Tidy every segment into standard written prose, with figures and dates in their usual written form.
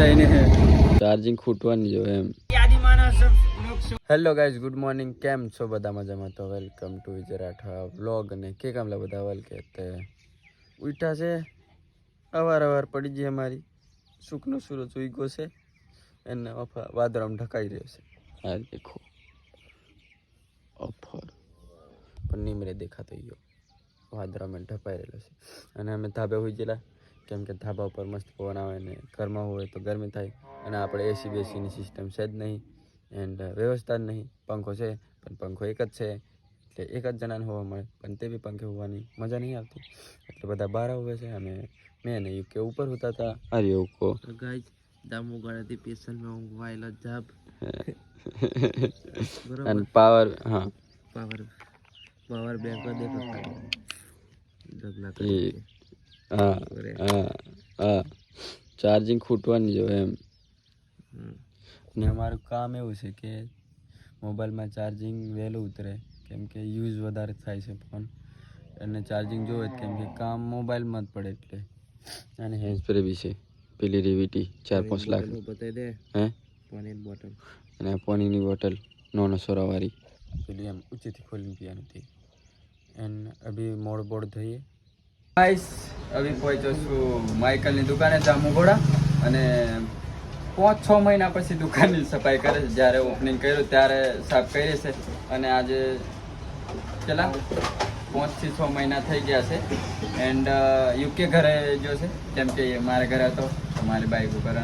રિસાઈ ને ચાર્જિંગ ખૂટવાની જો એમ. Hello guys, good morning. કેમ છો બધા? મજામાં? તો welcome to Vijay Rathwa vlog. અને કે કામલા બધા વેલ કે ઉઠા છે અવાર પડી ગઈ અમારી સુખનો સૂરજ ઉગ્યો છે એને વાદળામાં ઢકાઈ રહ્યો છે. આ દેખો અફર પણ નીમરે દેખાતો ગયો વાદળામાં ઢપાઈ રહેલો છે. અને અમે ધાબે હોઈ ગયેલા કેમ કે ધાબા ઉપર મસ્ત પવન આવે ને ઘરમાં હોય તો ગરમી થાય અને આપણે એસી બેસીની સિસ્ટમ છે જ નહીં એન્ડ વ્યવસ્થા જ નહીં. પંખો છે પણ પંખો એક જ છે એટલે એક જ જણાને હોવા મળે પણ તે બી પંખે હોવાની મજા નહીં આવતી એટલે બધા બહાર આવે છે. અને મેં ને યુકે ઉપર હોતા હતા. અરે એવું કહો ગાઈસ, દામુ ગળાથી પેશન્ટમાં ઊંઘવાયેલો જાબ અને પાવર હા પાવર બેંક દેખો હા ચાર્જિંગ ખૂટવાની જો એમ. ને અમારું કામ એવું છે કે મોબાઈલમાં ચાર્જિંગ વહેલું ઉતરે કેમ કે યુઝ વધારે થાય છે ફોન અને ચાર્જિંગ જોવે કેમ કે કામ મોબાઈલમાં જ પડે એટલે. અને હેન્ડ સ્પ્રે બી છે પેલી રીવીટી 4-5 લાખ હે પાણીની બોટલ અને પાણીની બોટલ નોનો સોરાવાળી પેલી એમ ઊંચીથી ખોલીને પીવાની હતી. એન્ડ અભી મોડ થઈએ ગાઈસ. અભી પહોંચ્યો છું માઇકલની દુકાને જામુગોડા અને 5-6 મહિના પછી દુકાનની સફાઈ કરે છે. જ્યારે ઓપનિંગ કર્યું ત્યારે સાફ કરી છે અને આજે કેટલા 5 થી 6 મહિના થઈ ગયા છે. એન્ડ યુકે ઘરે જો છે કેમ કે મારા ઘરે હતો મારી બાઈક ઉપર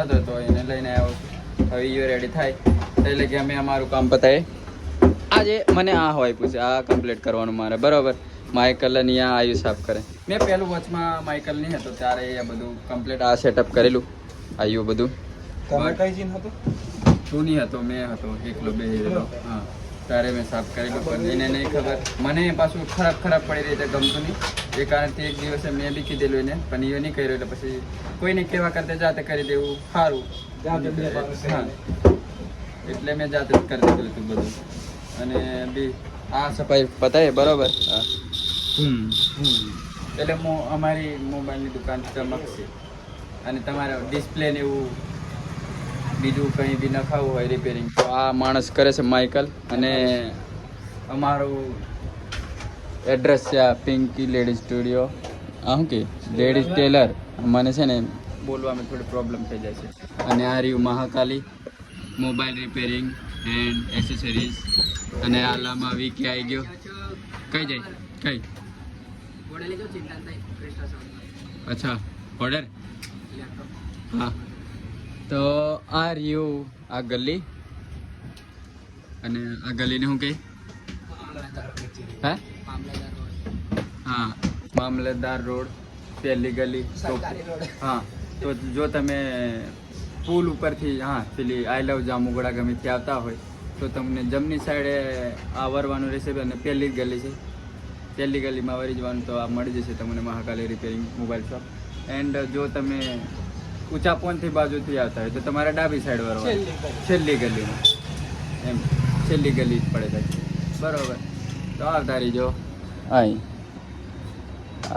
હતો તો એને લઈને આવ્યો છું. હવે એ રેડી થાય એટલે કે અમે અમારું કામ પતાવીએ. આજે મને આ હોય પૂછે આ કમ્પ્લીટ કરવાનું મારે બરાબર. માઇકલ અહીંયા આવ્યું સાફ કરે. મેં પહેલું વોચમાં માઇકલ નહીં હતો ત્યારે એ બધું કમ્પ્લીટ આ સેટઅપ કરેલું આવ્યું બધું. તું નહીં હતો મેં હતો એકલો બેહેલો. હા ત્યારે મેં સાફ કરેલું પણ એને નહીં ખબર. મને પાછું ખરાબ પડી રહી છે ગમતું નહીં એ કારણથી એક દિવસે મેં બી કીધેલું એને પણ એ નહીં કર્યું એટલે પછી કોઈને કહેવા કરતા જાતે કરી દેવું સારું. હા એટલે મેં જાતે જ કરી દીધું હતું બધું. અને બી આ સફાઈ પતાય બરાબર. એટલે અમારી મોબાઈલની દુકાન ચમકશે અને તમારે ડિસ્પ્લે ને એવું બીજું કંઈ બી નખાવું હોય રિપેરિંગ તો આ માણસ કરે છે માઇકલ. અને અમારું એડ્રેસ છે આ પિંકી લેડીઝ સ્ટુડિયો. આ શું કે લેડીઝ ટેલર. મને છે ને બોલવામાં થોડી પ્રોબ્લેમ થઈ જાય છે. અને આ રહ્યું Mahakali mobile repairing and accessories. અને આ લામાં વીકે આવી ગયો. કઈ જાય કઈ અચ્છા ઓર્ડર હા. તો આ રહ્યું આ ગલી અને આ ગલીને શું કહે હે હા મામલતદાર રોડ પહેલી ગલી. હા તો જો તમે પુલ ઉપરથી હા પેલી આઈ લવ જામુગોડા ગમેથી આવતા હોય તો તમને જમણી સાઈડે આ વરવાનું રહેશે અને પહેલી જ ગલી છે. પહેલી ગલીમાં વળી જવાનું તો આ મળી જશે તમને Mahakali repairing mobile shop. And જો તમે ઊંચા પોનથી બાજુથી આવતા હોય તો તમારે ડાબી સાઈડ વળવાનું છેલ્લી ગલીમાં એમ છેલ્લી ગલી જ પડે છે બરાબર. તો આવતા રહીજો. અહીં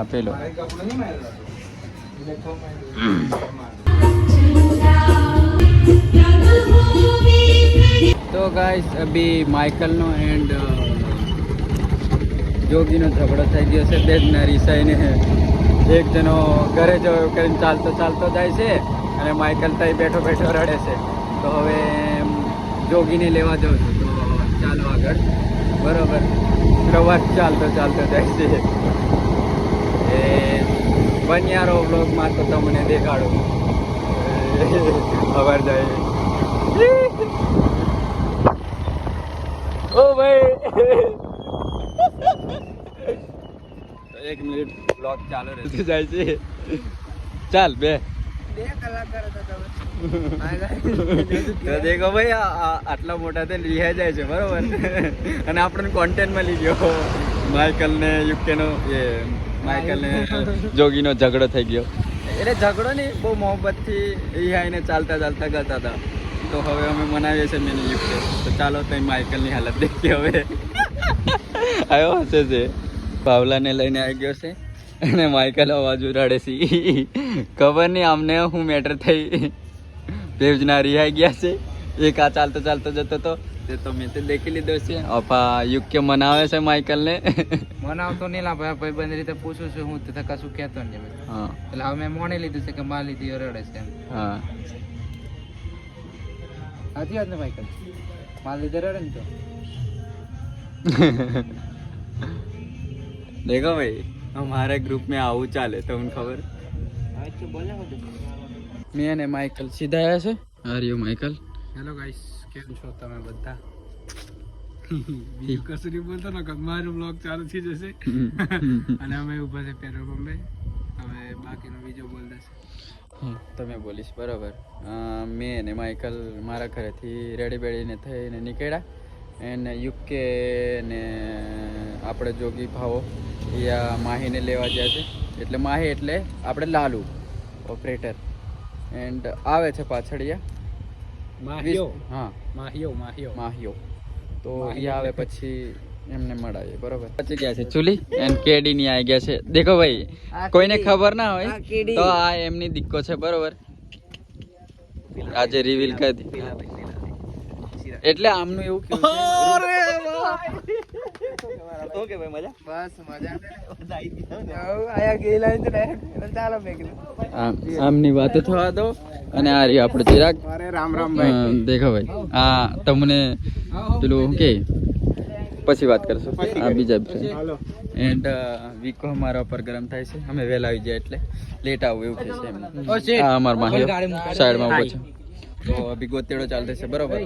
આપેલો તો ગાઈસ અભી માઇકલનો એન્ડ જોગીનો ઝઘડો થઈ ગયો છે. બે જણા રિસાઈને એક જણો ઘરે જવો કરીને ચાલતો જાય છે અને માઇકલ ત્યાં બેઠો રડે છે. તો હવે જોગીને લેવા જાઉં છું તો ચાલો આગળ બરાબર. પ્રવાસ ચાલતો જાય છે એ બનિયારો બ્લોગમાં તો તમને દેખાડું ખબર જાય. ઓ ભાઈ 1 મિનિટ બ્લોગ ચાલુ રહેતું જાય છે. ચાલ બે દેખો ભાઈ આટલા મોટા થઈને રિહાઈ જાય છે બરોબર. અને આપણને કોન્ટેન્ટમાં લઈ ગયો માઇકલ ને યુકે નો એ માઇકલ ને જોગીનો ઝઘડો થઈ ગયો. એટલે ઝઘડો નહીં બહુ મોહબ્બતથી રિહાઈને ચાલતા ગયા હતા. તો હવે અમે મનાવીએ છીએ મેં યુકે. તો ચાલો તો માઇકલની હાલત દેખીએ હવે. આવ્યો હશે છે પાવલાને લઈને આવી ગયો છે અને માઇકલ અવાજ રડે છે ખબર નહીં અમને હું મેટર થઈ ભેજના રિહાઈ ગયા છે. એક આ ચાલતો ચાલતો જતો તો તે તો મેં તે દેખી લીધો છે. અપા યુકે મનાવે છે માઇકલને. મનાવતો નહીં લા ભાઈ બંધ રીતે પૂછું છું હું તો કશું કહેતો નહીં. હા એટલે હવે મેં મોણી લીધું છે કે માર લીધી રડે છે એમ. હા સાચી વાત ને માઇકલ, માર લીધે રડે ને તો. देखो भाई हमारे ग्रुप में आવું ચાલે તમને ખબર. મેં અને માઇકલ સીધા આવ્યા છે. આર્યો માઇકલ. હેલો ગાઈસ, કેમ છો તમે બધા? બીજું કશું નહીં બોલતો ને, મારો બ્લોગ ચાલુ થઈ જશે અને અમે ઊભા છે પેટ્રોલ પંપે. હવે બાકીનો બીજો બોલ દેશે. તમે બોલીશ બરાબર. મેં અને માઇકલ મારા ઘરેથી રેડી બેડીને થઈને નીકળ્યા એને યુકે ને આપણે જોગી ભાવો યા માહીને લેવા ગયા છે. એટલે માહી એટલે આપણે લાલુ ઓપરેટર એન્ડ આવે છે પાછળ માહિયો. હા માહિયો તો એ આવે પછી એમને મળાવીએ બરોબર. પછી ગયા છે ચૂલી એન્ડ કેડી ની આવી ગયા છે. દેખો ભાઈ કોઈને ખબર ના હોય તો આ એમની દીકો છે બરોબર. આજે રિવીલ કરી દીધી એટલે આમનું એવું ઓકે ભાઈ મજા બસ મજા આયા ગયેલા તો ડાયરેક્ટ ચાલો બેગલે આમની વાતો થવા દો. અને આ રહ્યો આપણે ચિરાગ. અરે રામ રામ ભાઈ. દેખો ભાઈ આ તમને પેલું શું કે પછી વાત કરશું. આ બીજા છે એન્ડ વીકો અમારા ઉપર ગરમ થાય છે. અમે વહેલા આવી જાય એટલે લેટ આવું એવું કહે છે એમને. આ અમારા માં સાઈડમાં ઉભો છે તો અભી ગોતેડો ચાલતો છે બરોબર.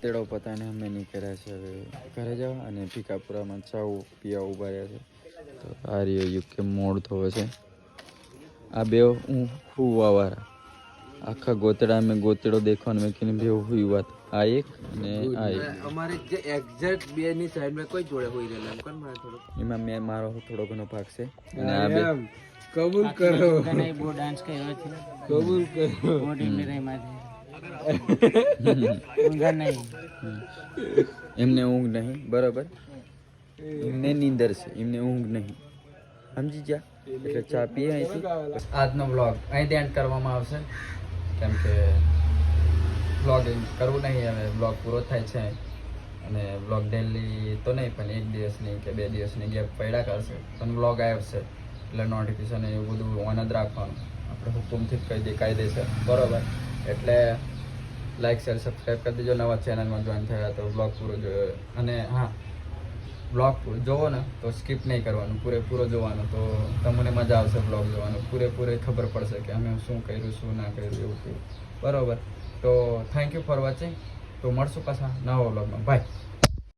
તેડો પતાને અમે નીકળ્યા છે હવે ઘરે જવા અને ભીકાપુરામાં ચાવ પીવા ઉભા રહ્યા છે. તો આ રહ્યો યુકે મોડ થયો છે. આ બે હું હુવાવાળા આખા ગોતડા મેં ગોતડો દેખવાનું મેં કીધું બે હુઈ વાત. આ એક અને આ એક અમારે જે એક્ઝેક્ટ બે ની સાઈડ માં કોઈ જોડે હોઈ રહેલા એમ કર મારે થોડો એમાં મેં મારો થોડો ઘણો ભાગ છે. અને આ બે કબૂલ કરો કને બો ડાન્સ કર્યો છે. કબૂલ કરો બોડી મે રહી માથે ઊંઘ નહીં. એમને ઊંઘ નહીં બરોબર. એમને નીંદર છે એમને ઊંઘ નહીં સમજી જા. એટલે ચા પીએ અહીંથી. આજનો વ્લોગ અહીંથી એન્ડ કરવામાં આવશે કેમ કે વ્લોગિંગ કરવું નહીં. હવે વ્લોગ પૂરો થાય છે અને વ્લોગ ડેલી તો નહીં પણ એક દિવસની કે 2 દિવસની ગેપ પડ્યા કરશે પણ વ્લોગ આવશે એટલે નોટિફિકેશન એવું બધું ઓન જ રાખવાનું. આપણે હુકુમથી જ કહી દે કાયદેસર બરોબર. એટલે લાઈક શેર સબસ્ક્રાઈબ કરી દેજો. નવા ચેનલમાં જોઈન થયા તો વ્લોગ પૂરો જોયો. અને હા વ્લોગ જોવો ને તો સ્કીપ નહીં કરવાનું, પૂરેપૂરો જોવાનું તો તમને મજા આવશે. વ્લોગ જોવાનું પૂરેપૂરી ખબર પડશે કે અમે શું કર્યું શું ના કર્યું એવું થયું બરાબર. તો થેન્ક યુ ફોર વોચિંગ. તો મળશું પાછા નવા વ્લોગમાં. બાય.